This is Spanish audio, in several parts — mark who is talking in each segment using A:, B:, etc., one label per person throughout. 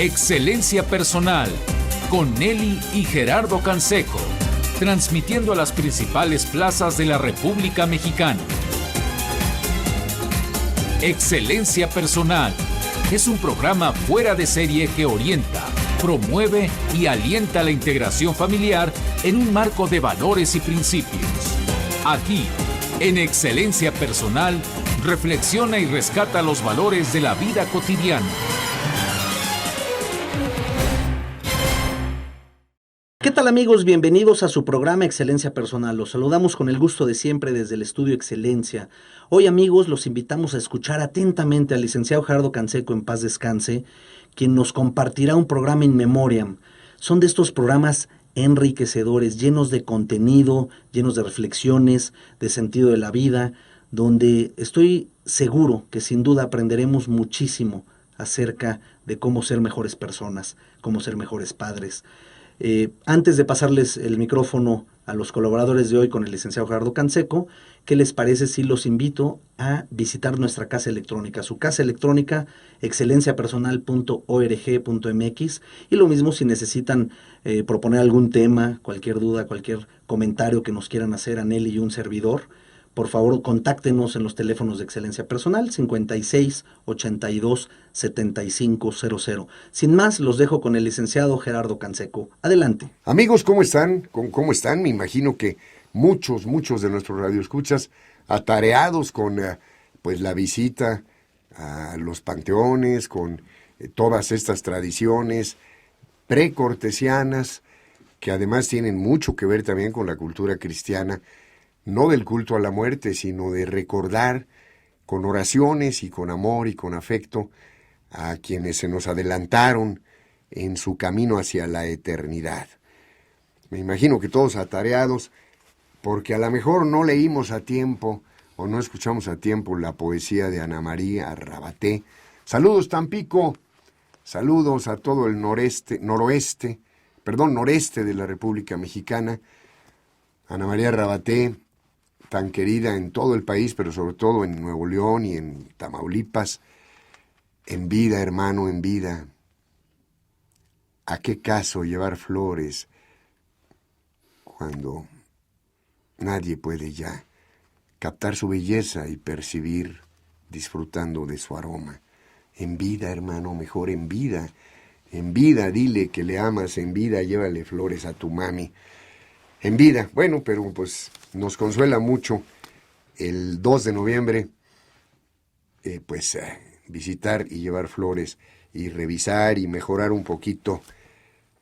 A: Excelencia Personal, con Nelly y Gerardo Canseco, transmitiendo a las principales plazas de la República Mexicana. Excelencia Personal es un programa fuera de serie que orienta, promueve y alienta la integración familiar en un marco de valores y principios. Aquí, en Excelencia Personal, reflexiona y rescata los valores de la vida cotidiana.
B: ¿Qué tal, amigos? Bienvenidos a su programa Excelencia Personal. Los saludamos con el gusto de siempre desde el Estudio Excelencia. Hoy, amigos, los invitamos a escuchar atentamente al licenciado Gerardo Canseco, en paz descanse, quien nos compartirá un programa in memoriam. Son de estos programas enriquecedores, llenos de contenido, llenos de reflexiones, de sentido de la vida, donde estoy seguro que sin duda aprenderemos muchísimo acerca de cómo ser mejores personas, cómo ser mejores padres. Antes de pasarles el micrófono a los colaboradores de hoy con el licenciado Gerardo Canseco, ¿qué les parece si los invito a visitar nuestra casa electrónica? Su casa electrónica, excelenciapersonal.org.mx, y lo mismo si necesitan proponer algún tema, cualquier duda, cualquier comentario que nos quieran hacer a Nelly y un servidor. Por favor, contáctenos en los teléfonos de Excelencia Personal, 56 82 75 00. Sin más, los dejo con el licenciado Gerardo Canseco. Adelante.
C: Amigos, ¿cómo están? ¿Cómo están? Me imagino que muchos de nuestros radioescuchas atareados con pues la visita a los panteones, con todas estas tradiciones precortesianas, que además tienen mucho que ver también con la cultura cristiana, no del culto a la muerte, sino de recordar con oraciones y con amor y con afecto a quienes se nos adelantaron en su camino hacia la eternidad. Me imagino que todos atareados, porque a lo mejor no leímos a tiempo o no escuchamos a tiempo la poesía de Ana María Rabaté. Saludos, Tampico, saludos a todo el noreste de la República Mexicana. Ana María Rabaté, tan querida en todo el país, pero sobre todo en Nuevo León y en Tamaulipas. En vida, hermano, en vida. ¿A qué caso llevar flores cuando nadie puede ya captar su belleza y percibir, disfrutando de su aroma? En vida, hermano, mejor en vida. En vida, dile que le amas, en vida, llévale flores a tu mami. En vida, bueno, pero pues nos consuela mucho el 2 de noviembre, visitar y llevar flores y revisar y mejorar un poquito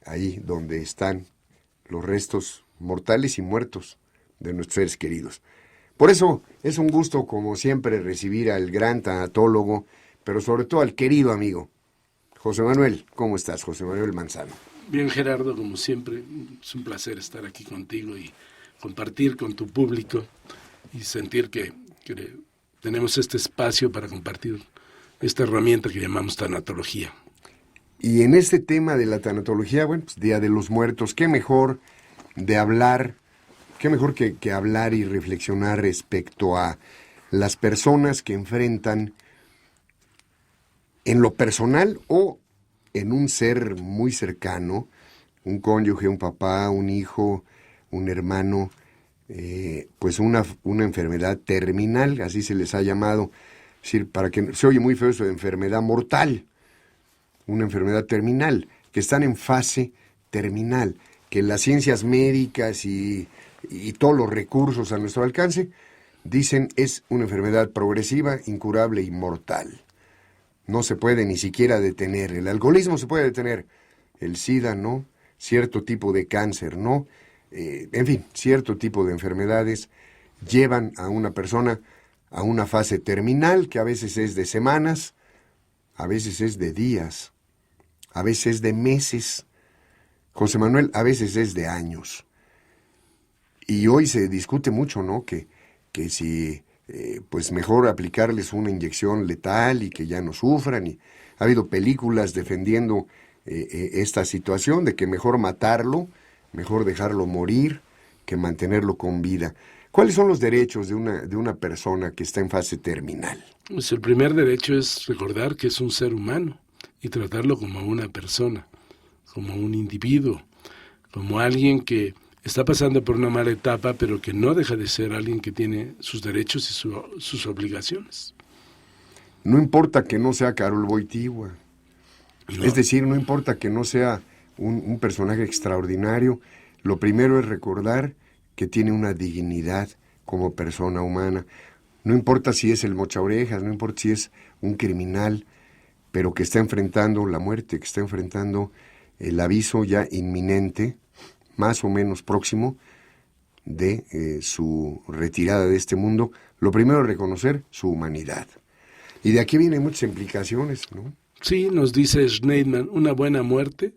C: ahí donde están los restos mortales y muertos de nuestros seres queridos. Por eso es un gusto, como siempre, recibir al gran tanatólogo, pero sobre todo al querido amigo, José Manuel. ¿Cómo estás, José Manuel Manzano?
D: Bien, Gerardo, como siempre, es un placer estar aquí contigo y compartir con tu público y sentir que tenemos este espacio para compartir esta herramienta que llamamos tanatología.
C: Y en este tema de la tanatología, Día de los Muertos, qué mejor de hablar, qué mejor que hablar y reflexionar respecto a las personas que enfrentan en lo personal o en un ser muy cercano, un cónyuge, un papá, un hijo, un hermano, pues una enfermedad terminal, así se les ha llamado, es decir, para que se oye muy feo eso de enfermedad mortal, una enfermedad terminal, que están en fase terminal, que las ciencias médicas y todos los recursos a nuestro alcance dicen es una enfermedad progresiva, incurable y mortal. No se puede ni siquiera detener. El alcoholismo se puede detener, el SIDA no, cierto tipo de cáncer no, en fin, cierto tipo de enfermedades llevan a una persona a una fase terminal que a veces es de semanas, a veces es de días, a veces es de meses, José Manuel, a veces es de años. Y hoy se discute mucho, ¿no? Que si pues mejor aplicarles una inyección letal y que ya no sufran. Y ha habido películas defendiendo esta situación de que mejor matarlo, mejor dejarlo morir, que mantenerlo con vida. ¿Cuáles son los derechos de una persona que está en fase terminal?
D: Pues el primer derecho es recordar que es un ser humano y tratarlo como una persona, como un individuo, como alguien que está pasando por una mala etapa, pero que no deja de ser alguien que tiene sus derechos y sus obligaciones.
C: No importa que no sea Karol Wojtyła. No. Es decir, no importa que no sea un personaje extraordinario, lo primero es recordar que tiene una dignidad como persona humana. No importa si es el mochaorejas, no importa si es un criminal, pero que está enfrentando la muerte, que está enfrentando el aviso ya inminente, más o menos próximo, de su retirada de este mundo. Lo primero es reconocer su humanidad. Y de aquí vienen muchas implicaciones, ¿no?
D: Sí, nos dice Schneidman, una buena muerte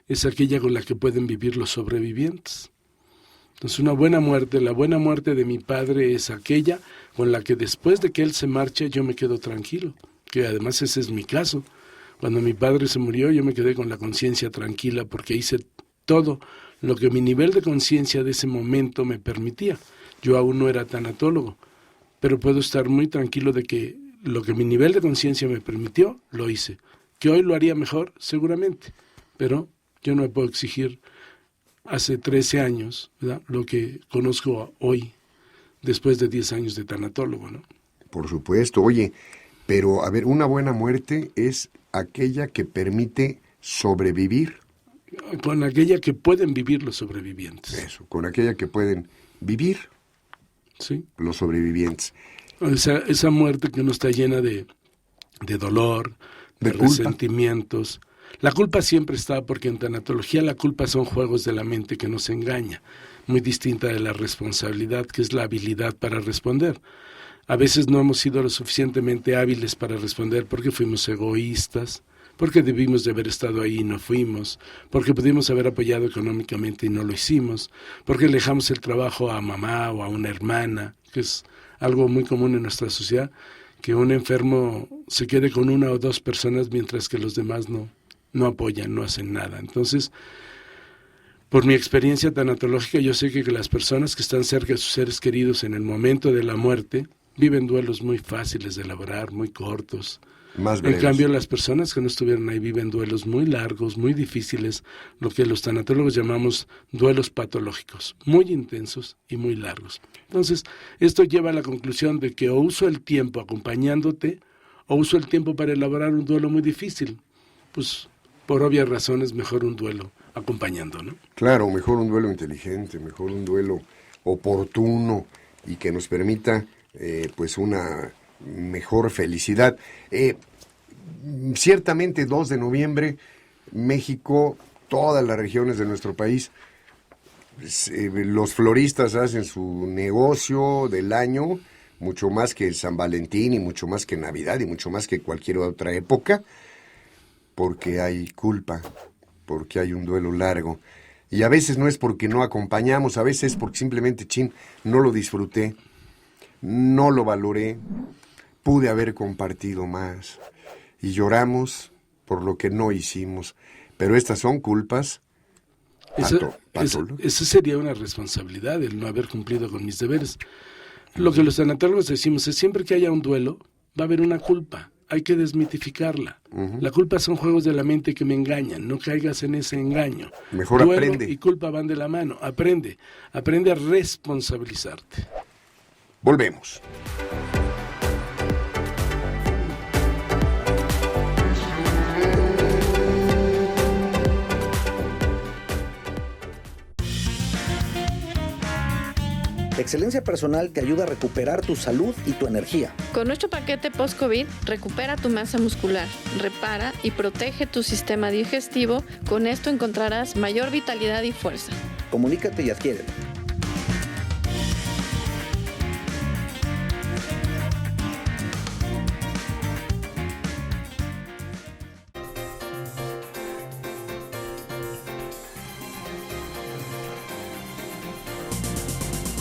D: es aquella con la que pueden vivir los sobrevivientes. Entonces, una buena muerte, la buena muerte de mi padre es aquella con la que después de que él se marche yo me quedo tranquilo, que además ese es mi caso. Cuando mi padre se murió yo me quedé con la conciencia tranquila porque hice todo lo que mi nivel de conciencia de ese momento me permitía. Yo aún no era tanatólogo, pero puedo estar muy tranquilo de que lo que mi nivel de conciencia me permitió, lo hice. Que hoy lo haría mejor, seguramente, pero yo no me puedo exigir hace 13 años, ¿verdad?, lo que conozco hoy, después de 10 años de tanatólogo, ¿no?
C: Por supuesto. Oye, pero a ver, una buena muerte es aquella que permite sobrevivir.
D: Con aquella que pueden vivir los sobrevivientes.
C: Eso, con aquella que pueden vivir,
D: ¿sí?,
C: los sobrevivientes.
D: Esa muerte que no está llena de dolor, de resentimientos. La culpa siempre está, porque en tanatología la culpa son juegos de la mente que nos engaña, muy distinta de la responsabilidad, que es la habilidad para responder. A veces no hemos sido lo suficientemente hábiles para responder porque fuimos egoístas, porque debimos de haber estado ahí y no fuimos, porque pudimos haber apoyado económicamente y no lo hicimos, porque le dejamos el trabajo a mamá o a una hermana, que es algo muy común en nuestra sociedad, que un enfermo se quede con una o dos personas mientras que los demás no apoyan, no hacen nada. Entonces, por mi experiencia tanatológica, yo sé que las personas que están cerca de sus seres queridos en el momento de la muerte viven duelos muy fáciles de elaborar, muy cortos.
C: Más breves.
D: En cambio, las personas que no estuvieron ahí viven duelos muy largos, muy difíciles, lo que los tanatólogos llamamos duelos patológicos, muy intensos y muy largos. Entonces, esto lleva a la conclusión de que o uso el tiempo acompañándote, o uso el tiempo para elaborar un duelo muy difícil. Pues, por obvias razones, mejor un duelo acompañando, ¿no?
C: Claro, mejor un duelo inteligente, mejor un duelo oportuno y que nos permita, pues, una mejor felicidad. Ciertamente 2 de noviembre, México, todas las regiones de nuestro país, los floristas hacen su negocio del año, mucho más que San Valentín y mucho más que Navidad y mucho más que cualquier otra época, porque hay culpa, porque hay un duelo largo. Y a veces no es porque no acompañamos, a veces es porque simplemente, no lo disfruté, no lo valoré, pude haber compartido más. Y lloramos por lo que no hicimos. Pero estas son culpas patológicas.
D: Esa sería una responsabilidad, el no haber cumplido con mis deberes. Lo que los tanatólogos decimos es, siempre que haya un duelo, va a haber una culpa. Hay que desmitificarla. La culpa son juegos de la mente que me engañan. No caigas en ese engaño.
C: Mejor
D: duelo
C: aprende.
D: Y culpa van de la mano. Aprende a responsabilizarte.
C: Volvemos.
B: Excelencia Personal te ayuda a recuperar tu salud y tu energía.
E: Con nuestro paquete post-COVID, recupera tu masa muscular, repara y protege tu sistema digestivo. Con esto encontrarás mayor vitalidad y fuerza.
B: Comunícate y adquiérelo.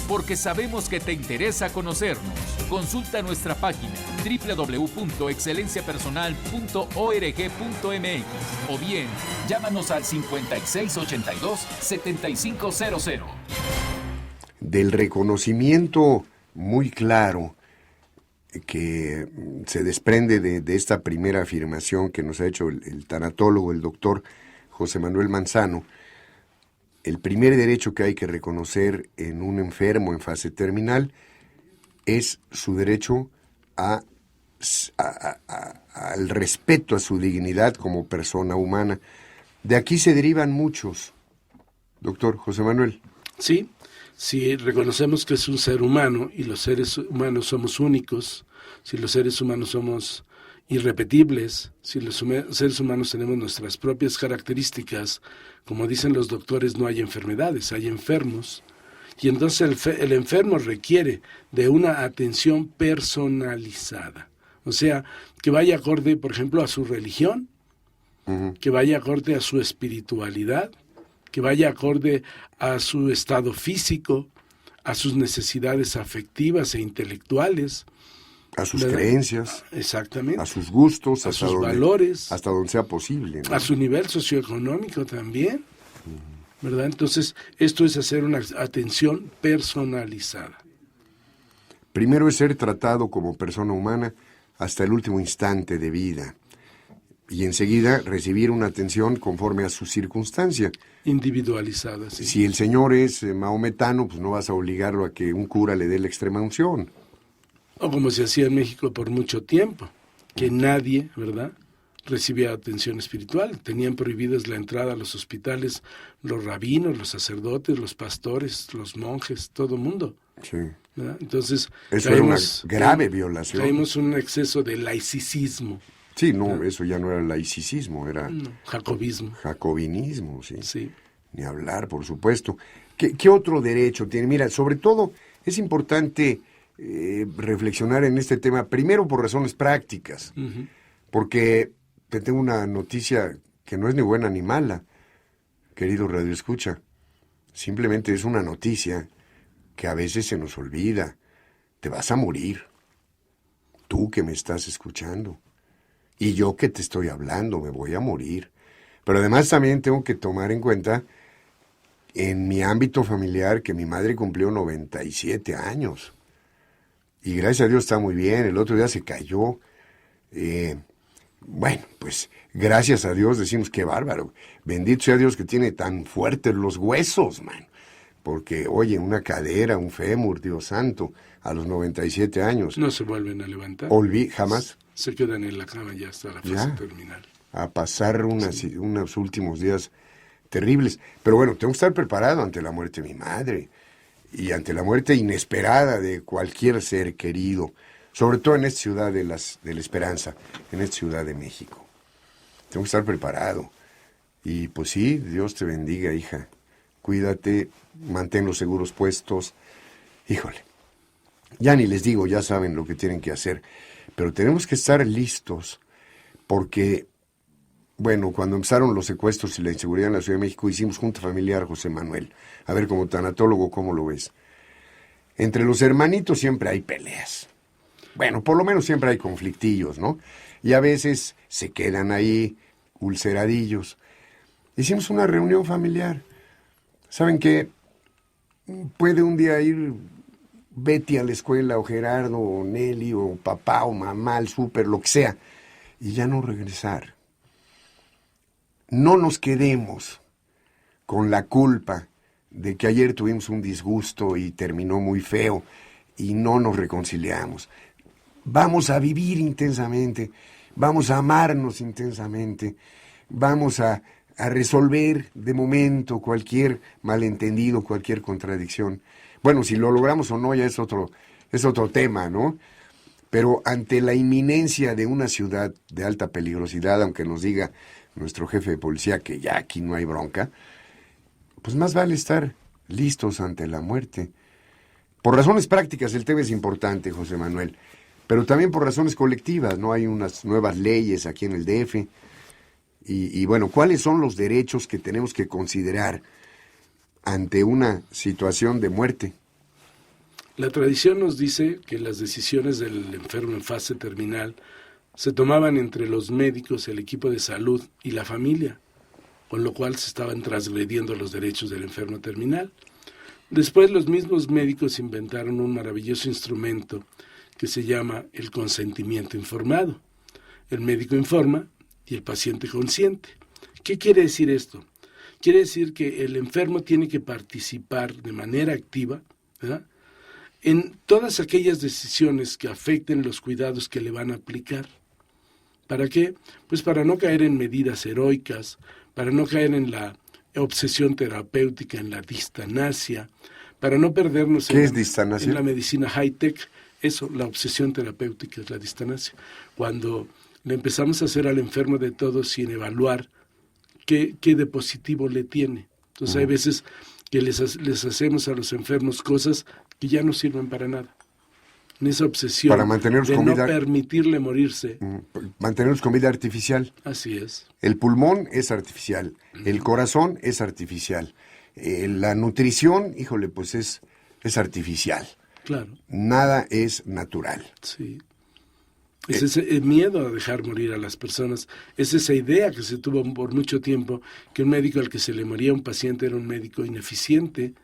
A: Porque sabemos que te interesa conocernos. Consulta nuestra página www.excelenciapersonal.org.mx o bien llámanos al 5682-7500.
C: Del reconocimiento muy claro que se desprende de esta primera afirmación que nos ha hecho el tanatólogo, el doctor José Manuel Manzano. El primer derecho que hay que reconocer en un enfermo en fase terminal es su derecho al respeto a su dignidad como persona humana. De aquí se derivan muchos, doctor José Manuel.
D: Sí, si reconocemos que es un ser humano y los seres humanos somos únicos, si los seres humanos somos irrepetibles, si los seres humanos tenemos nuestras propias características, como dicen los doctores, no hay enfermedades, hay enfermos, y entonces el enfermo requiere de una atención personalizada, o sea, que vaya acorde, por ejemplo, a su religión, que vaya acorde a su espiritualidad, que vaya acorde a su estado físico, a sus necesidades afectivas e intelectuales,
C: a sus
D: ¿verdad?
C: Creencias,
D: exactamente,
C: a sus gustos,
D: a sus valores,
C: hasta donde sea posible, ¿no?
D: a su nivel socioeconómico también, ¿verdad? Entonces, esto es hacer una atención personalizada.
C: Primero es ser tratado como persona humana hasta el último instante de vida, y enseguida recibir una atención conforme a su circunstancia.
D: Individualizada, sí.
C: Si el señor es mahometano, pues no vas a obligarlo a que un cura le dé la extrema unción.
D: O como se hacía en México por mucho tiempo, que nadie, ¿verdad?, recibía atención espiritual. Tenían prohibidas la entrada a los hospitales los rabinos, los sacerdotes, los pastores, los monjes, todo el mundo.
C: Sí.
D: ¿Verdad? Entonces,
C: Eso era una grave violación.
D: Caímos en un exceso de laicismo.
C: Sí, no, eso ya no era laicismo, era
D: Jacobismo.
C: jacobinismo, sí.
D: Sí.
C: Ni hablar, por supuesto. ¿Qué otro derecho tiene? Mira, sobre todo es importante reflexionar en este tema, primero por razones prácticas, porque te tengo una noticia que no es ni buena ni mala, querido Radio Escucha. Simplemente es una noticia que a veces se nos olvida. Te vas a morir. Tú que me estás escuchando. Y yo que te estoy hablando, me voy a morir. Pero además también tengo que tomar en cuenta, en mi ámbito familiar, que mi madre cumplió 97 años. Y gracias a Dios está muy bien. El otro día se cayó. Bueno, pues gracias a Dios decimos qué bárbaro. Bendito sea Dios que tiene tan fuertes los huesos, man. Porque, oye, una cadera, un fémur, Dios santo, a los 97 años.
D: No se vuelven a levantar.
C: Jamás.
D: Se quedan en la cama ya hasta la fase terminal.
C: A pasar unos últimos días terribles. Pero bueno, tengo que estar preparado ante la muerte de mi madre y ante la muerte inesperada de cualquier ser querido, sobre todo en esta ciudad de la esperanza, en esta Ciudad de México. Tengo que estar preparado. Y pues sí, Dios te bendiga, hija. Cuídate, mantén los seguros puestos. Híjole, ya ni les digo, ya saben lo que tienen que hacer. Pero tenemos que estar listos porque, bueno, cuando empezaron los secuestros y la inseguridad en la Ciudad de México, hicimos junta familiar, José Manuel. A ver, como tanatólogo, ¿cómo lo ves? Entre los hermanitos siempre hay peleas. Bueno, por lo menos siempre hay conflictillos, ¿no? Y a veces se quedan ahí ulceradillos. Hicimos una reunión familiar. ¿Saben qué? Puede un día ir Betty a la escuela, o Gerardo, o Nelly, o papá, o mamá, al súper, lo que sea, y ya no regresar. No nos quedemos con la culpa de que ayer tuvimos un disgusto y terminó muy feo y no nos reconciliamos. Vamos a vivir intensamente, vamos a amarnos intensamente, vamos a resolver de momento cualquier malentendido, cualquier contradicción. Bueno, si lo logramos o no ya es otro tema, ¿no? Pero ante la inminencia de una ciudad de alta peligrosidad, aunque nos diga nuestro jefe de policía que ya aquí no hay bronca, pues más vale estar listos ante la muerte. Por razones prácticas el tema es importante, José Manuel, pero también por razones colectivas, ¿no? Hay unas nuevas leyes aquí en el DF. Y bueno, ¿cuáles son los derechos que tenemos que considerar ante una situación de muerte?
D: La tradición nos dice que las decisiones del enfermo en fase terminal se tomaban entre los médicos, el equipo de salud y la familia, con lo cual se estaban transgrediendo los derechos del enfermo terminal. Después los mismos médicos inventaron un maravilloso instrumento que se llama el consentimiento informado. El médico informa y el paciente consiente. ¿Qué quiere decir esto? Quiere decir que el enfermo tiene que participar de manera activa, ¿verdad?, en todas aquellas decisiones que afecten los cuidados que le van a aplicar. ¿Para qué? Pues para no caer en medidas heroicas, para no caer en la obsesión terapéutica, en la distanasia, para no perdernos
C: ¿Qué es distanasia?
D: En la medicina high-tech. Eso, la obsesión terapéutica es la distanasia. Cuando le empezamos a hacer al enfermo de todo sin evaluar qué de positivo le tiene. Entonces hay veces que les hacemos a los enfermos cosas que ya no sirven para nada. En esa obsesión
C: para mantenerlos
D: de
C: con
D: no
C: vida,
D: permitirle morirse.
C: mantenerlos con vida artificial.
D: Así es.
C: El pulmón es artificial, el corazón es artificial, la nutrición, híjole, pues es artificial.
D: Claro.
C: Nada es natural.
D: Sí. Es ese miedo a dejar morir a las personas. Es esa idea que se tuvo por mucho tiempo, que un médico al que se le moría un paciente era un médico ineficiente.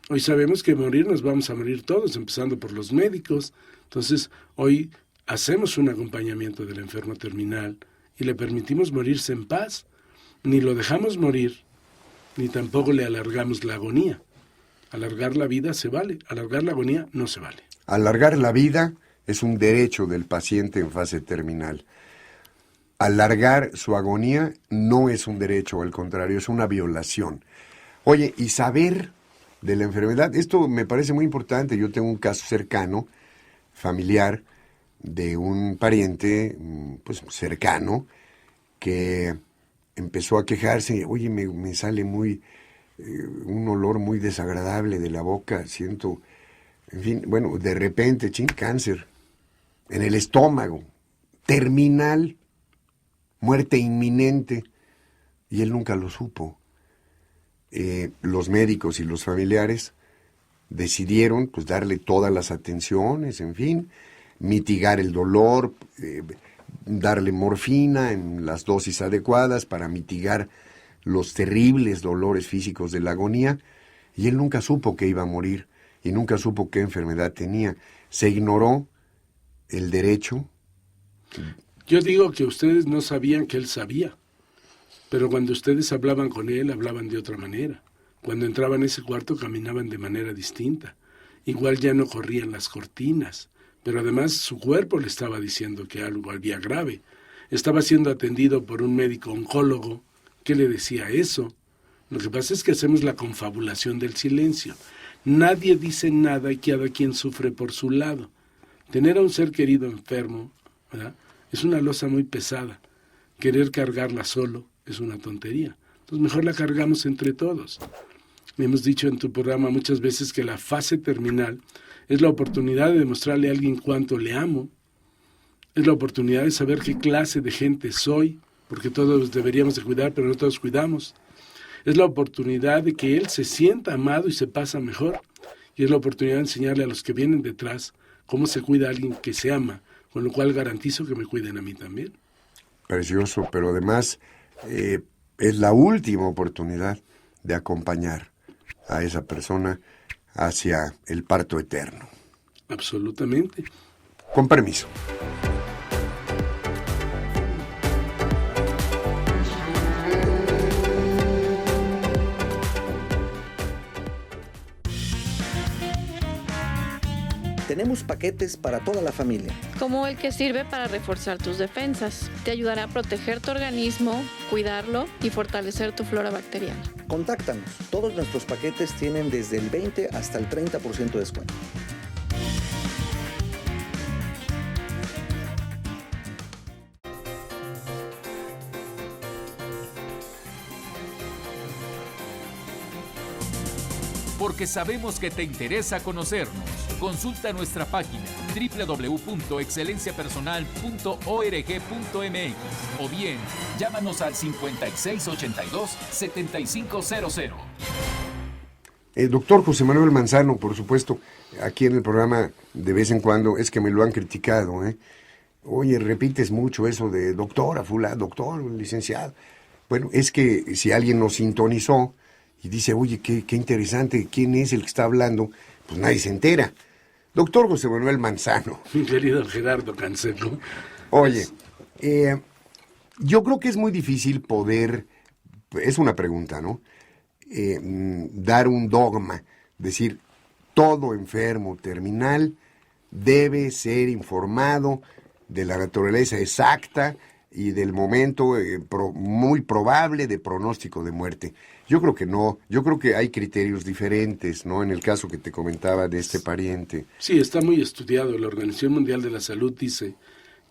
D: Hoy sabemos que morir nos vamos a morir todos, empezando por los médicos. Entonces, hoy hacemos un acompañamiento del enfermo terminal y le permitimos morirse en paz. Ni lo dejamos morir, ni tampoco le alargamos la agonía. Alargar la vida se vale, alargar la agonía no se vale.
C: Alargar la vida es un derecho del paciente en fase terminal. Alargar su agonía no es un derecho, al contrario, es una violación. Oye, y saber de la enfermedad, esto me parece muy importante. Yo tengo un caso cercano, familiar, de un pariente, pues cercano, que empezó a quejarse. Oye, me sale un olor muy desagradable de la boca, siento, en fin, bueno, de repente, cáncer en el estómago, terminal, muerte inminente, y él nunca lo supo. Los médicos y los familiares decidieron pues darle todas las atenciones, en fin, mitigar el dolor, darle morfina en las dosis adecuadas para mitigar los terribles dolores físicos de la agonía, y él nunca supo que iba a morir y nunca supo qué enfermedad tenía. Se ignoró el derecho.
D: Yo digo que ustedes no sabían que él sabía. Pero cuando ustedes hablaban con él, hablaban de otra manera. Cuando entraban en ese cuarto, caminaban de manera distinta. Igual ya no corrían las cortinas, pero además su cuerpo le estaba diciendo que algo había grave. Estaba siendo atendido por un médico oncólogo que le decía eso. Lo que pasa es que hacemos la confabulación del silencio. Nadie dice nada y cada quien sufre por su lado. Tener a un ser querido enfermo, ¿verdad?, es una losa muy pesada. Querer cargarla solo es una tontería. Entonces mejor la cargamos entre todos. Hemos dicho en tu programa muchas veces que la fase terminal es la oportunidad de demostrarle a alguien cuánto le amo. Es la oportunidad de saber qué clase de gente soy, porque todos deberíamos de cuidar, pero no todos cuidamos. Es la oportunidad de que él se sienta amado y se pasa mejor. Y es la oportunidad de enseñarle a los que vienen detrás cómo se cuida a alguien que se ama, con lo cual garantizo que me cuiden a mí también.
C: Precioso, pero además es la última oportunidad de acompañar a esa persona hacia el parto eterno.
D: Absolutamente.
C: Con permiso.
B: Tenemos paquetes para toda la familia.
E: Como el que sirve para reforzar tus defensas. Te ayudará a proteger tu organismo, cuidarlo y fortalecer tu flora bacteriana.
B: Contáctanos. Todos nuestros paquetes tienen desde el 20 hasta el 30% de descuento.
A: Porque sabemos que te interesa conocernos. Consulta nuestra página www.excelenciapersonal.org.mx o bien llámanos al 5682-7500.
C: El doctor José Manuel Manzano, por supuesto, aquí en el programa de vez en cuando es que me lo han criticado, ¿eh? Oye, repites mucho eso de doctora, fulano, doctor, licenciado. Bueno, es que si alguien nos sintonizó y dice, oye, qué interesante, ¿quién es el que está hablando? Pues nadie se entera. Doctor José Manuel Manzano.
D: Mi querido Gerardo Canseco.
C: Oye, yo creo que es muy difícil poder, es una pregunta, ¿no? Dar un dogma, decir, todo enfermo terminal debe ser informado de la naturaleza exacta y del momento muy probable de pronóstico de muerte. Yo creo que no, yo creo que hay criterios diferentes, ¿no? En el caso que te comentaba de este pariente.
D: Sí, está muy estudiado. La Organización Mundial de la Salud dice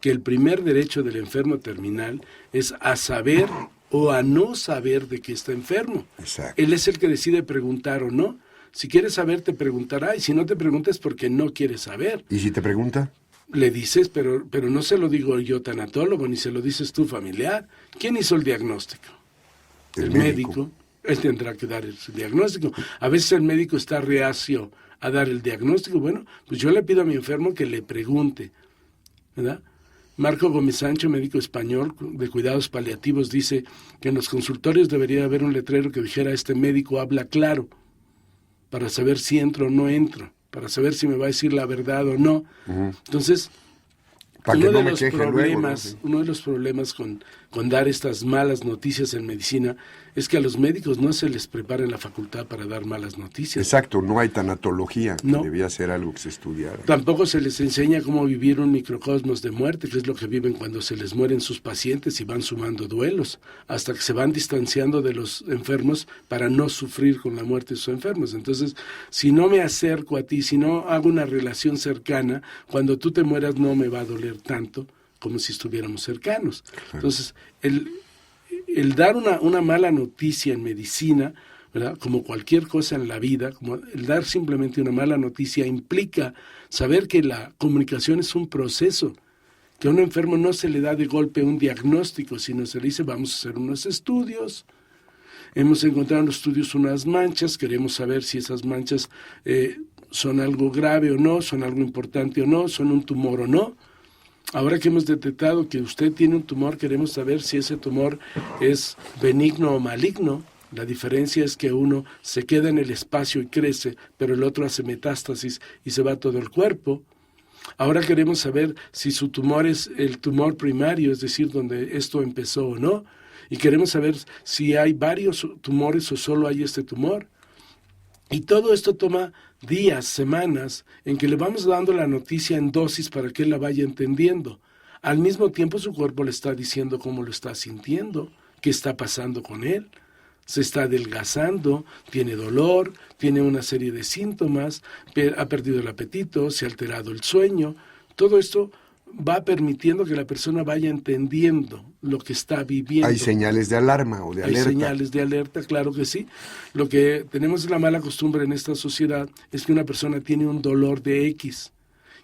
D: que el primer derecho del enfermo terminal es a saber o a no saber de que está enfermo.
C: Exacto.
D: Él es el que decide preguntar o no. Si quieres saber, te preguntará, y si no te preguntas, porque no quieres saber.
C: ¿Y si te pregunta?
D: Le dices, pero no se lo digo yo, tanatólogo, ni se lo dices tú, familiar. ¿Quién hizo el diagnóstico?
C: El médico.
D: Él tendrá que dar el diagnóstico. A veces el médico está reacio a dar el diagnóstico. Bueno, pues yo le pido a mi enfermo que le pregunte, ¿verdad? Marco Gómez Sancho, médico español de cuidados paliativos, dice que en los consultorios debería haber un letrero que dijera: este médico habla claro, para saber si entro o no entro, para saber si me va a decir la verdad o no. Entonces, uno de los problemas con dar estas malas noticias en medicina es que a los médicos no se les prepara en la facultad para dar malas noticias.
C: Exacto, no hay tanatología,
D: No.
C: que debía ser algo que se estudiara.
D: Tampoco se les enseña cómo vivir un microcosmos de muerte, que es lo que viven cuando se les mueren sus pacientes y van sumando duelos, hasta que se van distanciando de los enfermos para no sufrir con la muerte de sus enfermos. Entonces, si no me acerco a ti, si no hago una relación cercana, cuando tú te mueras no me va a doler tanto como si estuviéramos cercanos. Claro. Entonces, el dar una mala noticia en medicina, ¿verdad? Como cualquier cosa en la vida, como el dar simplemente una mala noticia implica saber que la comunicación es un proceso, que a un enfermo no se le da de golpe un diagnóstico, sino se le dice: vamos a hacer unos estudios, hemos encontrado en los estudios unas manchas, queremos saber si esas manchas son algo grave o no, son algo importante o no, son un tumor o no. Ahora que hemos detectado que usted tiene un tumor, queremos saber si ese tumor es benigno o maligno. La diferencia es que uno se queda en el espacio y crece, pero el otro hace metástasis y se va a todo el cuerpo. Ahora queremos saber si su tumor es el tumor primario, es decir, donde esto empezó o no. Y queremos saber si hay varios tumores o solo hay este tumor. Y todo esto toma días, semanas, en que le vamos dando la noticia en dosis para que él la vaya entendiendo. Al mismo tiempo su cuerpo le está diciendo cómo lo está sintiendo, qué está pasando con él. Se está adelgazando, tiene dolor, tiene una serie de síntomas, ha perdido el apetito, se ha alterado el sueño. Todo esto va permitiendo que la persona vaya entendiendo lo que está viviendo.
C: ¿Hay señales de alarma o de alerta?
D: Hay señales de alerta, claro que sí. Lo que tenemos la mala costumbre en esta sociedad es que una persona tiene un dolor de X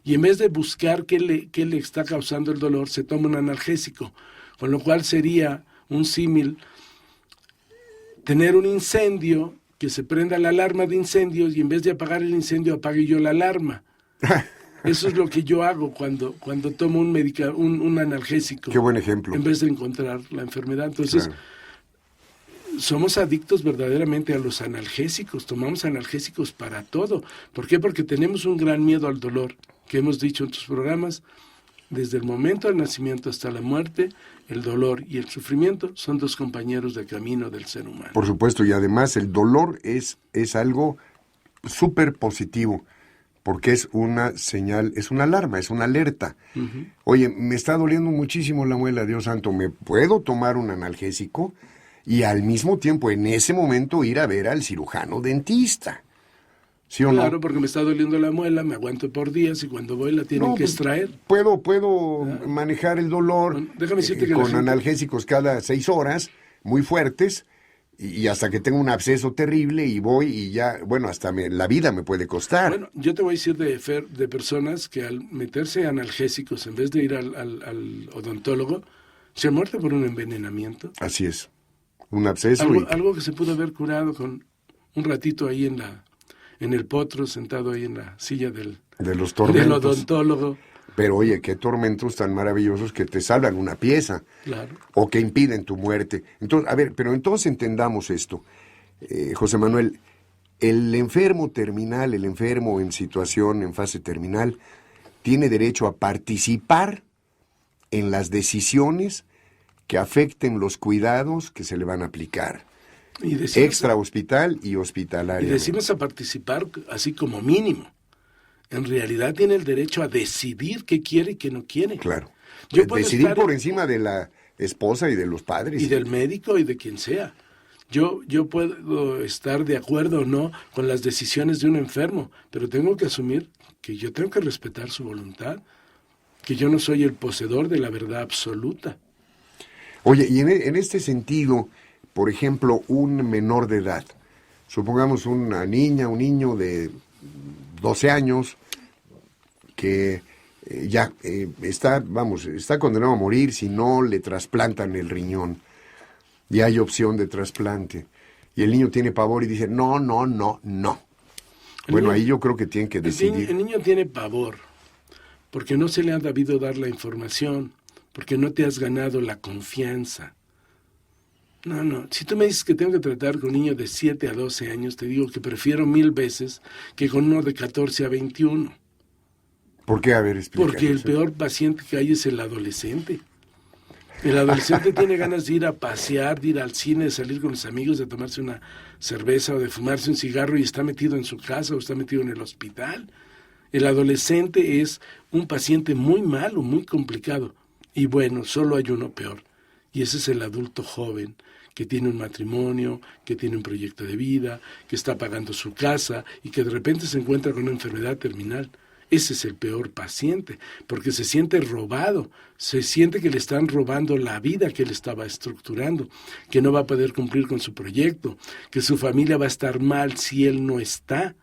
D: y en vez de buscar qué le está causando el dolor, se toma un analgésico, con lo cual sería un símil tener un incendio, que se prenda la alarma de incendios y en vez de apagar el incendio apague yo la alarma. Eso es lo que yo hago cuando tomo un analgésico.
C: Qué buen ejemplo.
D: En vez de encontrar la enfermedad. Entonces, claro, somos adictos verdaderamente a los analgésicos. Tomamos analgésicos para todo. ¿Por qué? Porque tenemos un gran miedo al dolor, que hemos dicho en tus programas. Desde el momento del nacimiento hasta la muerte, el dolor y el sufrimiento son dos compañeros de camino del ser humano.
C: Por supuesto, y además el dolor es algo súper positivo, porque es una señal, es una alarma, es una alerta. Uh-huh. Oye, me está doliendo muchísimo la muela, Dios santo, ¿me puedo tomar un analgésico? Y al mismo tiempo, en ese momento, ir a ver al cirujano dentista. ¿Sí o
D: claro,
C: no?
D: Porque me está doliendo la muela, me aguanto por días y cuando voy la tienen que extraer.
C: Puedo manejar el dolor
D: déjame decirte que
C: con analgésicos cada 6 horas, muy fuertes, y hasta que tengo un absceso terrible y voy y ya, bueno, hasta la vida me puede costar.
D: Bueno, yo te voy a decir de personas que al meterse analgésicos, en vez de ir al odontólogo, se han muerto por un envenenamiento.
C: Así es, un absceso.
D: Algo que se pudo haber curado con un ratito ahí en el potro, sentado ahí en la silla del odontólogo.
C: Pero oye, qué tormentos tan maravillosos que te salvan una pieza.
D: Claro.
C: O que impiden tu muerte. Entonces, a ver, pero entonces entendamos esto. José Manuel, El enfermo terminal, el enfermo en situación, en fase terminal, tiene derecho a participar en las decisiones que afecten los cuidados que se le van a aplicar. Extra hospital y hospitalario.
D: Y decimos a participar así como mínimo. En realidad tiene el derecho a decidir qué quiere y qué no quiere.
C: Claro.
D: Yo puedo
C: decidir
D: estar
C: por encima de la esposa y de los padres.
D: Y del médico y de quien sea. Yo puedo estar de acuerdo o no con las decisiones de un enfermo, pero tengo que asumir que yo tengo que respetar su voluntad, que yo no soy el poseedor de la verdad absoluta.
C: Oye, y en este sentido, por ejemplo, un menor de edad, supongamos una niña, un niño de 12 años que está condenado a morir si no le trasplantan el riñón y hay opción de trasplante. Y el niño tiene pavor y dice, no. Bueno, ahí yo creo que tienen que decidir.
D: El niño tiene pavor porque no se le ha debido dar la información, porque no te has ganado la confianza. No. Si tú me dices que tengo que tratar con un niño de 7 a 12 años, te digo que prefiero 1000 veces que con uno de 14 a 21.
C: ¿Por qué? A ver, explícame.
D: Porque el peor paciente que hay es el adolescente. El adolescente tiene ganas de ir a pasear, de ir al cine, de salir con los amigos, de tomarse una cerveza o de fumarse un cigarro y está metido en su casa o está metido en el hospital. El adolescente es un paciente muy malo, muy complicado. Y bueno, solo hay uno peor. Y ese es el adulto joven, que tiene un matrimonio, que tiene un proyecto de vida, que está pagando su casa y que de repente se encuentra con una enfermedad terminal. Ese es el peor paciente, porque se siente robado, se siente que le están robando la vida que él estaba estructurando, que no va a poder cumplir con su proyecto, que su familia va a estar mal si él no está.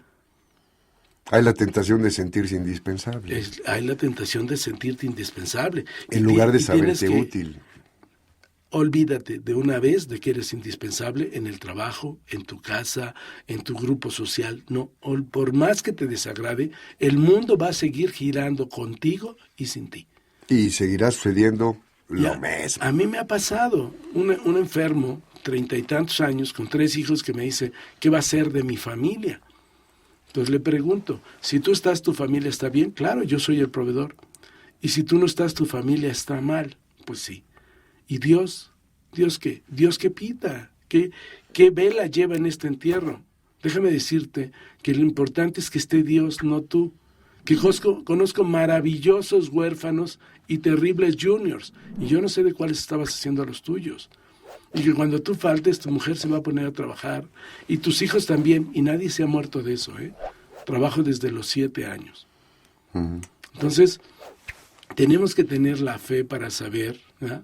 C: Hay la tentación de sentirse indispensable.
D: Hay la tentación de sentirte indispensable.
C: En lugar de saberte útil.
D: Olvídate de una vez de que eres indispensable en el trabajo, en tu casa, en tu grupo social. No, por más que te desagrade, el mundo va a seguir girando contigo y sin ti.
C: Y seguirá sucediendo lo mismo.
D: A mí me ha pasado un enfermo, 30 y tantos años, con 3 hijos, que me dice, ¿qué va a ser de mi familia? Entonces le pregunto, si tú estás, ¿tu familia está bien? Claro, yo soy el proveedor. Y si tú no estás, ¿tu familia está mal? Pues sí. ¿Y Dios? ¿Dios qué? ¿Dios qué pita? ¿Qué vela lleva en este entierro? Déjame decirte que lo importante es que esté Dios, no tú. Que conozco maravillosos huérfanos y terribles juniors, y yo no sé de cuáles estabas haciendo a los tuyos. Y que cuando tú faltes, tu mujer se va a poner a trabajar, y tus hijos también, y nadie se ha muerto de eso, ¿eh? Trabajo desde los 7 años. Uh-huh. Entonces, tenemos que tener la fe para saber, ¿verdad?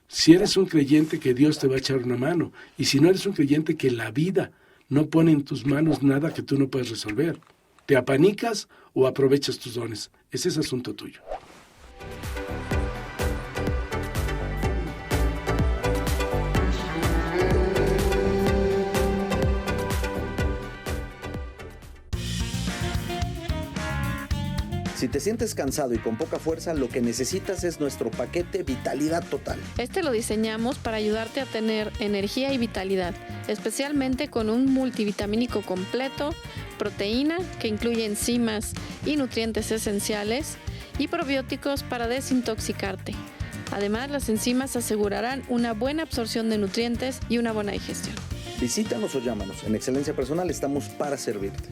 D: Si eres un creyente, que Dios te va a echar una mano. Y si no eres un creyente, que la vida no pone en tus manos nada que tú no puedes resolver. ¿Te apanicas o aprovechas tus dones? Ese es asunto tuyo.
B: Si te sientes cansado y con poca fuerza, lo que necesitas es nuestro paquete Vitalidad Total.
E: Este lo diseñamos para ayudarte a tener energía y vitalidad, especialmente con un multivitamínico completo, proteína que incluye enzimas y nutrientes esenciales y probióticos para desintoxicarte. Además, las enzimas asegurarán una buena absorción de nutrientes y una buena digestión.
B: Visítanos o llámanos. En Excelencia Personal estamos para servirte.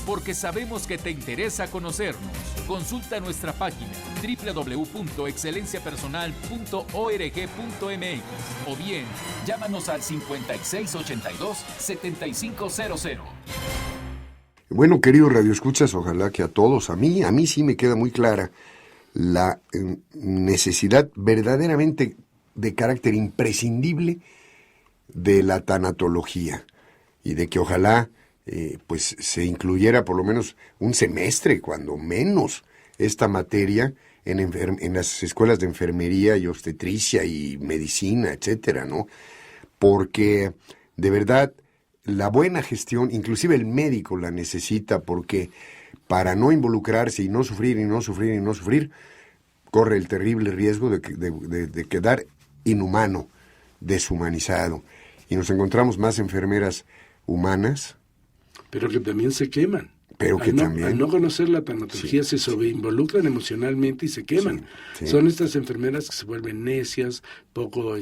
A: Porque sabemos que te interesa conocernos. Consulta nuestra página www.excelenciapersonal.org.mx o bien llámanos al 5682-7500.
C: Bueno, queridos radioescuchas, ojalá que a todos, a mí sí me queda muy clara la necesidad verdaderamente de carácter imprescindible de la tanatología y de que ojalá pues se incluyera por lo menos un semestre, cuando menos, esta materia en las escuelas de enfermería y obstetricia y medicina, etcétera, ¿no? Porque de verdad la buena gestión, inclusive el médico la necesita, porque para no involucrarse y no sufrir, corre el terrible riesgo de quedar inhumano, deshumanizado. Y nos encontramos más enfermeras humanas.
D: Pero que también se queman. Al no conocer la tanatología, se sobreinvolucran emocionalmente y se queman. Sí. Son estas enfermeras que se vuelven necias, poco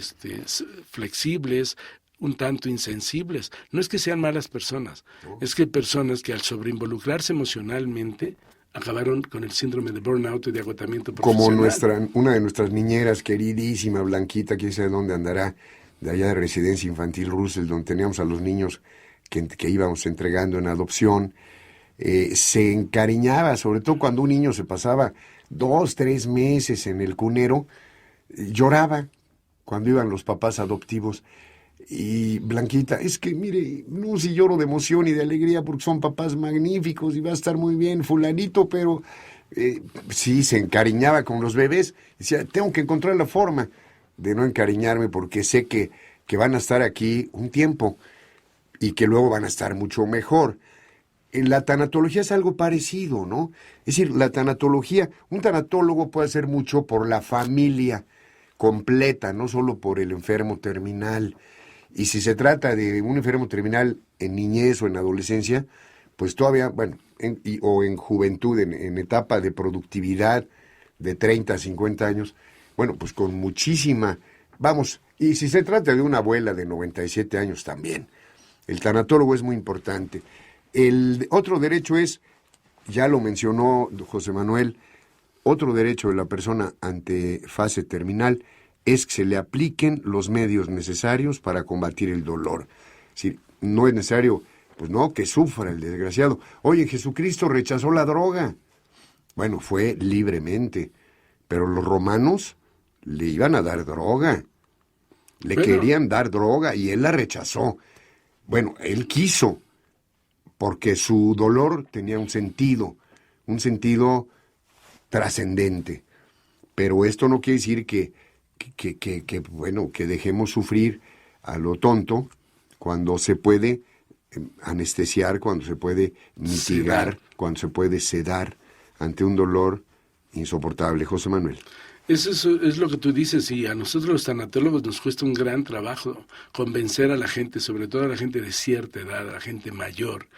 D: flexibles, un tanto insensibles. No es que sean malas personas, es que personas que al sobreinvolucrarse emocionalmente acabaron con el síndrome de burnout y de agotamiento profesional.
C: Como una de nuestras niñeras queridísima, Blanquita, quién sabe dónde andará, de allá de Residencia Infantil Russell, donde teníamos a los niños que íbamos entregando en adopción. Se encariñaba, sobre todo cuando un niño se pasaba 2-3 meses en el cunero, lloraba cuando iban los papás adoptivos. Y Blanquita, es que mire, no, si lloro de emoción y de alegría porque son papás magníficos y va a estar muy bien fulanito, pero sí, se encariñaba con los bebés. Decía, tengo que encontrar la forma de no encariñarme porque sé que van a estar aquí un tiempo y que luego van a estar mucho mejor. En la tanatología es algo parecido, ¿no? Es decir, la tanatología, un tanatólogo puede hacer mucho por la familia completa, no solo por el enfermo terminal. Y si se trata de un enfermo terminal en niñez o en adolescencia, pues todavía, bueno, o en juventud, en etapa de productividad de 30 a 50 años, bueno, pues con muchísima, vamos, y si se trata de una abuela de 97 años también, el tanatólogo es muy importante. El otro derecho es, ya lo mencionó José Manuel, otro derecho de la persona ante fase terminal es que se le apliquen los medios necesarios para combatir el dolor. Es decir, no es necesario, pues no, que sufra el desgraciado. Oye, Jesucristo rechazó la droga. Bueno, fue libremente, pero los romanos le iban a dar droga. Le querían dar droga y él la rechazó. Bueno, él quiso, porque su dolor tenía un sentido trascendente. Pero esto no quiere decir que dejemos sufrir a lo tonto cuando se puede anestesiar, cuando se puede mitigar, cuando se puede sedar ante un dolor insoportable. José Manuel.
D: Eso es lo que tú dices, y a nosotros los tanatólogos nos cuesta un gran trabajo convencer a la gente, sobre todo a la gente de cierta edad, a la gente mayor,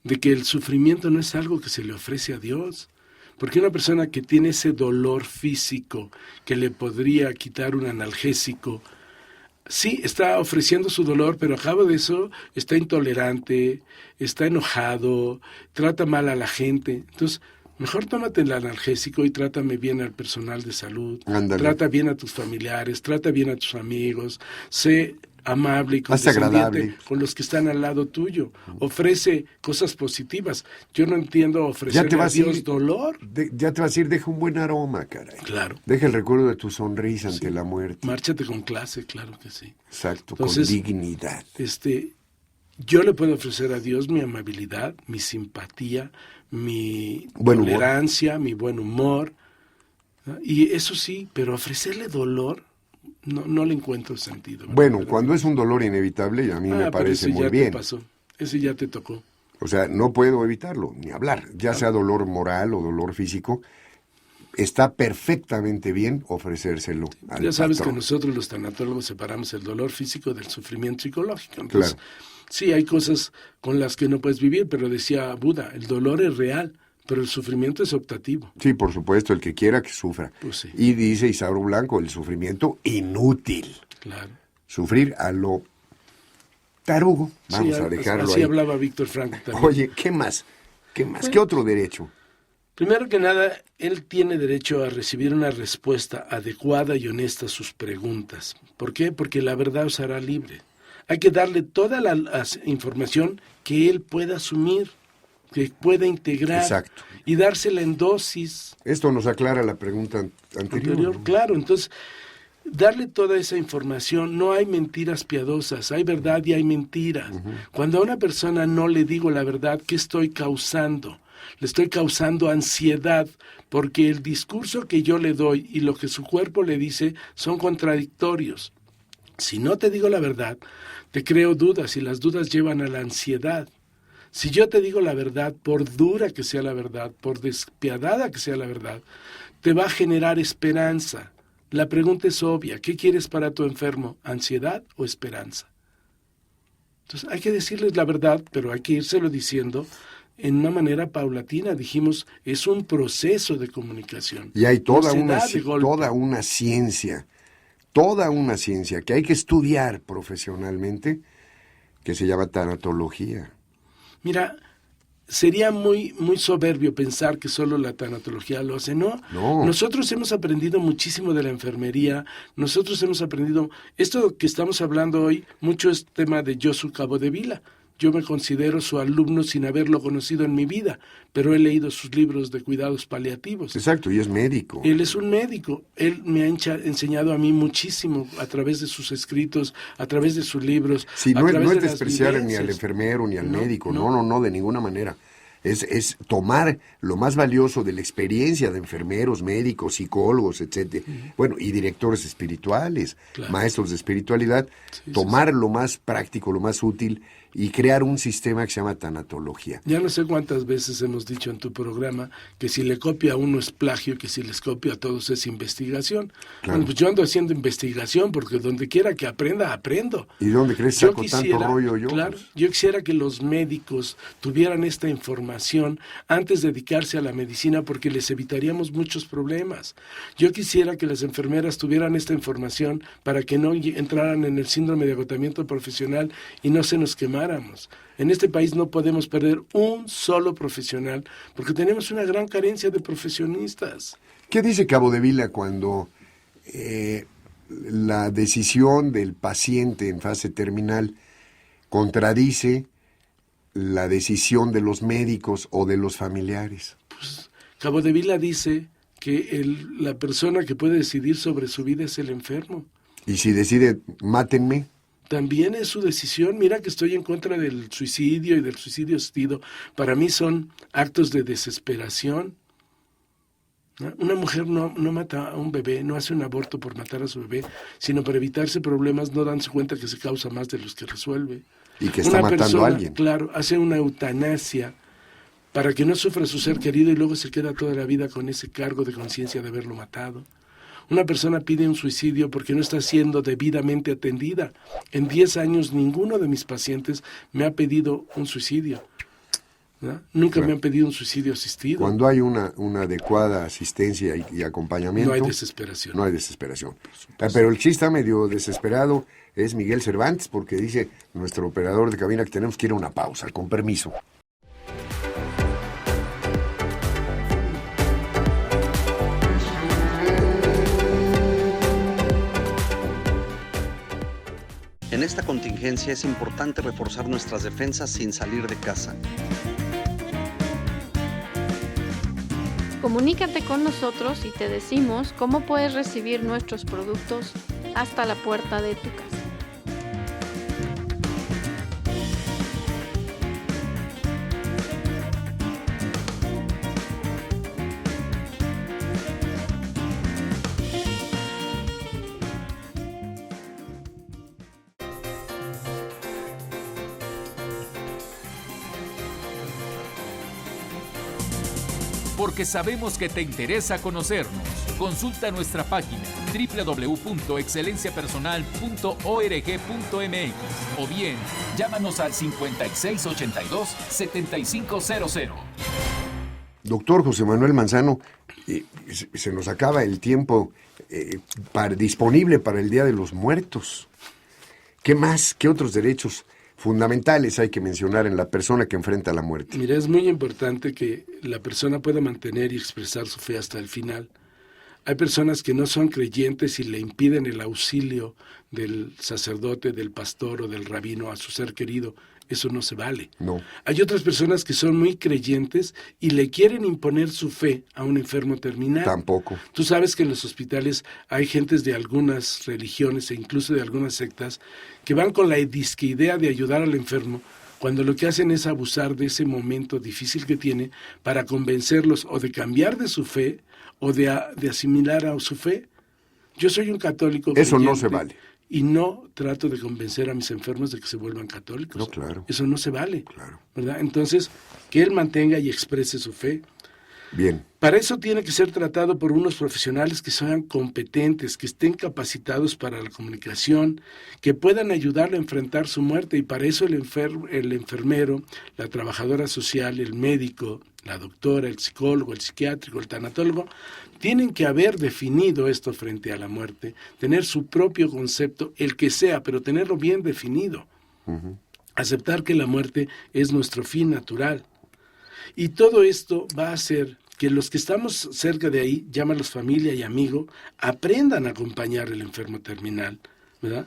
D: de que el sufrimiento no es algo que se le ofrece a Dios. Porque una persona que tiene ese dolor físico que le podría quitar un analgésico, sí, está ofreciendo su dolor, pero a cabo de eso está intolerante, está enojado, trata mal a la gente. Entonces, mejor tómate el analgésico y trátame bien al personal de salud.
C: Ándale.
D: Trata bien a tus familiares, trata bien a tus amigos, sé amable y condescendiente con los que están al lado tuyo. Ofrece cosas positivas. Yo no entiendo ofrecerle a Dios dolor.
C: Ya te vas a ir, deja un buen aroma, caray.
D: Claro.
C: Deja el recuerdo de tu sonrisa ante la muerte.
D: Márchate con clase, claro que sí.
C: Exacto,
D: entonces,
C: con dignidad.
D: Yo le puedo ofrecer a Dios mi amabilidad, mi simpatía, mi tolerancia, mi buen humor, ¿no? Y eso sí, pero ofrecerle dolor, no le encuentro sentido. ¿Verdad?
C: Bueno, cuando es un dolor inevitable, a mí me parece muy bien.
D: Ese ya te tocó.
C: O sea, no puedo evitarlo, ni hablar. Ya sea dolor moral o dolor físico, está perfectamente bien ofrecérselo al
D: Ya sabes
C: patrón.
D: que nosotros los tanatólogos separamos el dolor físico del sufrimiento psicológico. Entonces,
C: claro.
D: Sí, hay cosas con las que no puedes vivir, pero decía Buda, el dolor es real, pero el sufrimiento es optativo.
C: Sí, por supuesto, el que quiera que sufra.
D: Pues sí.
C: Y dice Isauro Blanco, el sufrimiento inútil.
D: Claro.
C: Sufrir a lo tarugo. Vamos a dejarlo
D: así
C: ahí.
D: hablaba Víctor Frank también.
C: Oye, ¿qué más? ¿Qué otro derecho?
D: Primero que nada, él tiene derecho a recibir una respuesta adecuada y honesta a sus preguntas. ¿Por qué? Porque la verdad os hará libre. Hay que darle toda la información que él pueda asumir, que pueda integrar.
C: Exacto.
D: Y dársela en dosis.
C: Esto nos aclara la pregunta anterior.
D: Claro, entonces, darle toda esa información. No hay mentiras piadosas, hay verdad y hay mentiras. Uh-huh. Cuando a una persona no le digo la verdad, ¿qué estoy causando? Le estoy causando ansiedad, porque el discurso que yo le doy y lo que su cuerpo le dice son contradictorios. Si no te digo la verdad, te creo dudas y las dudas llevan a la ansiedad. Si yo te digo la verdad, por dura que sea la verdad, por despiadada que sea la verdad, te va a generar esperanza. La pregunta es obvia, ¿qué quieres para tu enfermo? ¿Ansiedad o esperanza? Entonces hay que decirles la verdad, pero hay que írselo diciendo en una manera paulatina. Dijimos, es un proceso de comunicación.
C: Y hay toda
D: No se
C: una
D: da de golpe.
C: toda una ciencia que hay que estudiar profesionalmente, que se llama tanatología.
D: Mira, sería muy soberbio pensar que solo la tanatología lo hace. No, nosotros hemos aprendido muchísimo de la enfermería, nosotros hemos aprendido, esto que estamos hablando hoy, mucho es tema de Josu Capdevila. Yo me considero su alumno sin haberlo conocido en mi vida, pero he leído sus libros de cuidados paliativos.
C: Exacto, y es médico.
D: Él es un médico, él me ha enseñado a mí muchísimo a través de sus escritos, a través de sus libros.
C: Sí, no
D: través
C: es
D: de las
C: despreciar ni
D: vivencias.
C: al enfermero ni al
D: No,
C: médico,
D: no.
C: no, de ninguna manera. Es tomar lo más valioso de la experiencia de enfermeros, médicos, psicólogos, etcétera. Bueno, y directores espirituales,
D: Claro.
C: maestros de espiritualidad, tomar lo más práctico, lo más útil y crear un sistema que se llama tanatología.
D: Ya no sé cuántas veces hemos dicho en tu programa que si le copia a uno es plagio, que si les copia a todos es investigación.
C: Claro.
D: Bueno, pues yo ando haciendo investigación porque donde quiera que aprenda, aprendo.
C: ¿Y dónde crees que saco tanto rollo yo?
D: Claro,
C: Pues,
D: yo quisiera que los médicos tuvieran esta información antes de dedicarse a la medicina porque les evitaríamos muchos problemas. Yo quisiera que las enfermeras tuvieran esta información para que no entraran en el síndrome de agotamiento profesional y no se nos quemáramos. En este país no podemos perder un solo profesional porque tenemos una gran carencia de profesionistas.
C: ¿Qué dice Capdevila cuando la decisión del paciente en fase terminal contradice la decisión de los médicos o de los familiares?
D: Pues Capdevila dice que la persona que puede decidir sobre su vida es el enfermo.
C: Y si decide, mátenme,
D: También es su decisión. Mira que estoy en contra del suicidio y del suicidio asistido. Para mí son actos de desesperación. ¿No? Una mujer no mata a un bebé, no hace un aborto por matar a su bebé, sino para evitarse problemas, no danse cuenta que se causa más de los que resuelve.
C: y que está matando a alguien.
D: Claro, hace una eutanasia para que no sufra su ser querido y luego se queda toda la vida con ese cargo de conciencia de haberlo matado. Una persona pide un suicidio porque no está siendo debidamente atendida. En 10 años ninguno de mis pacientes me ha pedido un suicidio, ¿no? Nunca
C: Claro.
D: me han pedido un suicidio asistido.
C: Cuando hay una adecuada asistencia y acompañamiento,
D: No hay desesperación.
C: no hay desesperación. Pero el que sí está medio desesperado es Miguel Cervantes, porque dice nuestro operador de cabina que tenemos que ir a una pausa, con permiso.
B: En esta contingencia es importante reforzar nuestras defensas sin salir de casa.
E: Comunícate con nosotros y te decimos cómo puedes recibir nuestros productos hasta la puerta de tu casa.
A: Porque sabemos que te interesa conocernos. Consulta nuestra página www.excelenciapersonal.org.mx o bien llámanos al 5682-7500.
C: Doctor José Manuel Manzano, se nos acaba el tiempo disponible para el Día de los Muertos. ¿Qué más? ¿Qué otros derechos fundamentales hay que mencionar en la persona que enfrenta la muerte?
D: Mira, es muy importante que la persona pueda mantener y expresar su fe hasta el final. Hay personas que no son creyentes y le impiden el auxilio del sacerdote, del pastor o del rabino a su ser querido. Eso no se vale.
C: No.
D: Hay otras personas que son muy creyentes y le quieren imponer su fe a un enfermo terminal.
C: Tampoco.
D: Tú sabes que en los hospitales hay gentes de algunas religiones e incluso de algunas sectas que van con la disque idea de ayudar al enfermo, cuando lo que hacen es abusar de ese momento difícil que tiene para convencerlos o de cambiar de su fe o de asimilar a su fe. Yo soy un católico
C: Eso no
D: creyente
C: se vale.
D: y no trato de convencer a mis enfermos de que se vuelvan católicos.
C: No, claro.
D: Eso no se vale,
C: Claro.
D: ¿verdad? Entonces, que él mantenga y exprese su fe.
C: Bien.
D: Para eso tiene que ser tratado por unos profesionales que sean competentes, que estén capacitados para la comunicación, que puedan ayudarle a enfrentar su muerte, y para eso el enfermero, la trabajadora social, el médico, la doctora, el psicólogo, el psiquiátrico, el tanatólogo, tienen que haber definido esto frente a la muerte, tener su propio concepto, el que sea, pero tenerlo bien definido.
C: Ujú.
D: Aceptar que la muerte es nuestro fin natural. Y todo esto va a hacer que los que estamos cerca de ahí, llámalos familia y amigo, aprendan a acompañar al enfermo terminal, ¿verdad?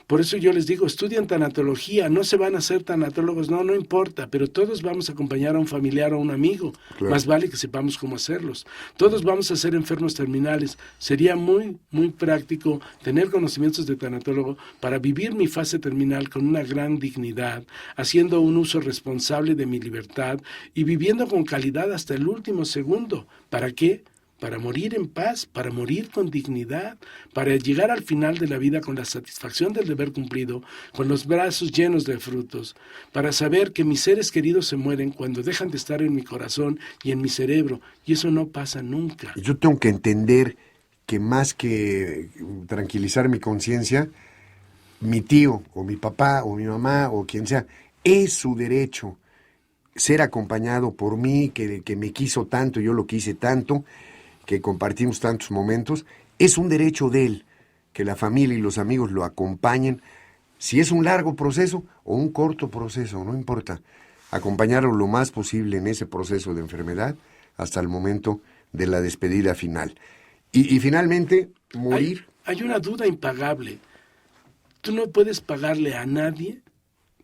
D: Por eso yo les digo, estudian tanatología, no se van a hacer tanatólogos, no importa, pero todos vamos a acompañar a un familiar o a un amigo,
C: Claro.
D: más vale que sepamos cómo hacerlos. Todos vamos a ser enfermos terminales, sería muy, muy práctico tener conocimientos de tanatólogo para vivir mi fase terminal con una gran dignidad, haciendo un uso responsable de mi libertad y viviendo con calidad hasta el último segundo. ¿Para qué? Para morir en paz, para morir con dignidad, para llegar al final de la vida con la satisfacción del deber cumplido, con los brazos llenos de frutos, para saber que mis seres queridos se mueren cuando dejan de estar en mi corazón y en mi cerebro, y eso no pasa nunca.
C: Yo tengo que entender que más que tranquilizar mi conciencia, mi tío o mi papá o mi mamá o quien sea, es su derecho ser acompañado por mí, que me quiso tanto, yo lo quise tanto, que compartimos tantos momentos. Es un derecho de él que la familia y los amigos lo acompañen, si es un largo proceso o un corto proceso, no importa, acompañarlo lo más posible en ese proceso de enfermedad hasta el momento de la despedida final. Y finalmente, morir.
D: Hay una duda impagable. Tú no puedes pagarle a nadie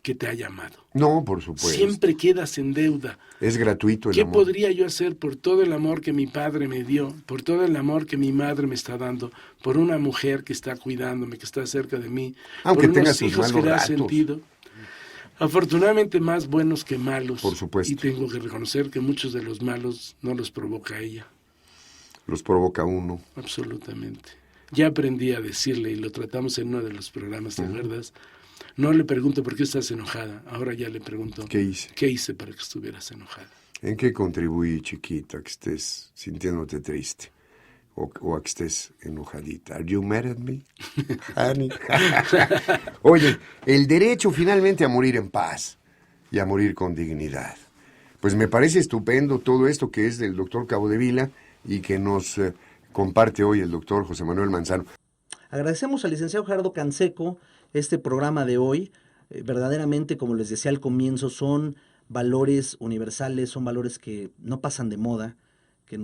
D: que te haya amado.
C: No, por supuesto.
D: Siempre quedas en deuda.
C: Es gratuito el
D: ¿Qué
C: amor.
D: podría yo hacer por todo el amor que mi padre me dio, por todo el amor que mi madre me está dando, por una mujer que está cuidándome, que está cerca de mí,
C: Aunque
D: por
C: tenga
D: unos
C: sus
D: hijos que
C: malos
D: le ha
C: ratos.
D: sentido? Afortunadamente más buenos que malos.
C: Por supuesto.
D: Y tengo que reconocer que muchos de los malos no los provoca ella,
C: Los provoca uno.
D: absolutamente. Ya aprendí a decirle, y lo tratamos en uno de los programas, ¿te acuerdas? No le pregunto por qué estás enojada, ahora ya le pregunto,
C: ¿Qué hice?
D: ¿qué hice para que estuvieras enojada?
C: ¿En qué contribuí, chiquita, que estés sintiéndote triste? O a que estés enojadita. ¿Are you mad at me, honey? Oye, el derecho finalmente a morir en paz y a morir con dignidad. Pues me parece estupendo todo esto que es del doctor Capdevila y que nos comparte hoy el doctor José Manuel Manzano.
B: Agradecemos al licenciado Gerardo Canseco este programa de hoy. Verdaderamente, como les decía al comienzo, son valores universales, son valores que no pasan de moda, que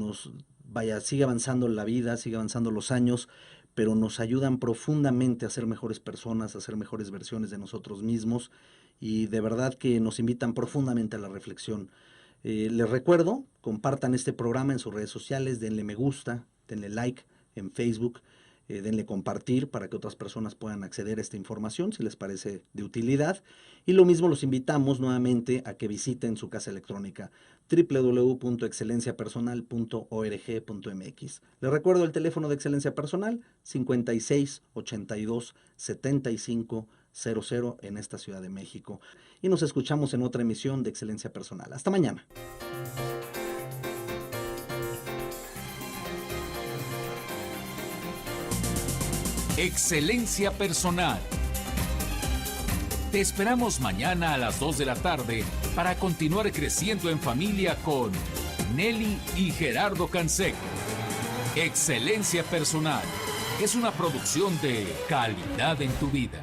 B: sigue avanzando la vida, sigue avanzando los años, pero nos ayudan profundamente a ser mejores personas, a ser mejores versiones de nosotros mismos, y de verdad que nos invitan profundamente a la reflexión. Les recuerdo, compartan este programa en sus redes sociales, denle me gusta, denle like en Facebook, denle compartir para que otras personas puedan acceder a esta información si les parece de utilidad. Y lo mismo los invitamos nuevamente a que visiten su casa electrónica www.excelenciapersonal.org.mx. Les recuerdo el teléfono de Excelencia Personal 56 82 75 00 en esta Ciudad de México. Y nos escuchamos en otra emisión de Excelencia Personal. Hasta mañana.
A: Excelencia Personal. Te esperamos mañana a las 2 de la tarde para continuar creciendo en familia con Nelly y Gerardo Canseco. Excelencia Personal es una producción de Calidad en tu Vida.